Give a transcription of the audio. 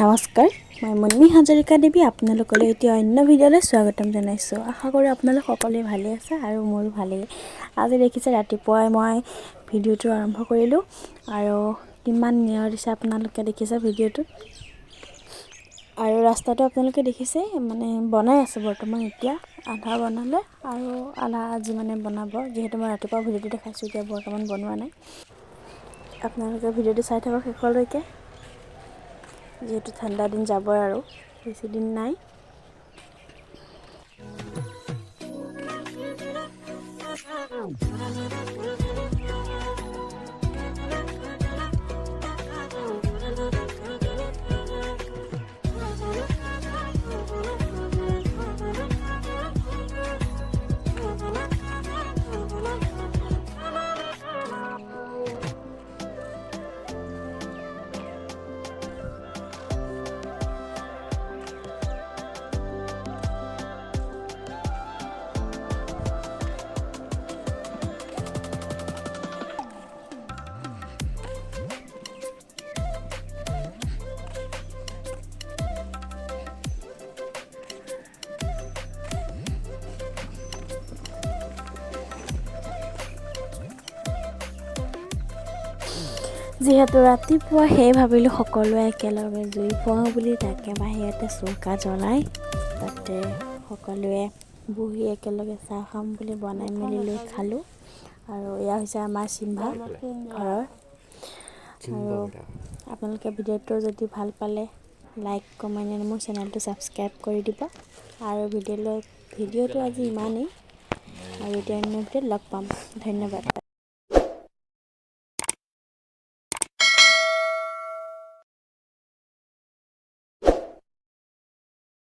নমস্কাৰ, মই মুন্মি হাজৰিকা দেৱী আপোনালোকলৈ এতিয়া অন্য ভিডিঅ'লৈ স্বাগতম জনাইছোঁ। আশা কৰোঁ আপোনালোক সকলোৱে ভালে আছে আৰু মোৰো ভালেই। আজি দেখিছে ৰাতিপুৱাই মই ভিডিঅ'টো আৰম্ভ কৰিলোঁ আৰু কিমান নিয়ৰ দিছে আপোনালোকে দেখিছে ভিডিঅ'টোত। আৰু ৰাস্তাটো আপোনালোকে দেখিছে মানে বনাই আছে বৰ্তমান, এতিয়া আধা বনালে আৰু আধা আজি মানে বনাব। যিহেতু মই ৰাতিপুৱা ভিডিঅ'টো দেখাইছোঁ, এতিয়া বৰ্তমান বনোৱা নাই। আপোনালোকে ভিডিঅ'টো চাই থাকক শেষলৈকে, যিহেতু ঠাণ্ডা দিন যাবই আৰু বেছি দিন নাই। যিহেতু ৰাতিপুৱা সেই ভাবিলোঁ সকলোৱে একেলগে জুই ফুৱাওঁ বুলি, তাকে বাহিৰতে চৌকা জ্বলাই তাতে সকলোৱে বহি একেলগে চাহ খাম বুলি বনাই মেলি লৈ খালোঁ। আৰু এয়া হৈছে আমাৰ চিম্ভা ঘৰৰ। আৰু আপোনালোকে ভিডিঅ'টো যদি ভাল পালে লাইক কমেণ্ট আৰু মোৰ চেনেলটো ছাবস্ক্ৰাইব কৰি দিব। আৰু ভিডিঅ'টো আজি ইমানেই, আৰু এতিয়া অন্য ভিডিঅ'ত লগ পাম। ধন্যবাদ।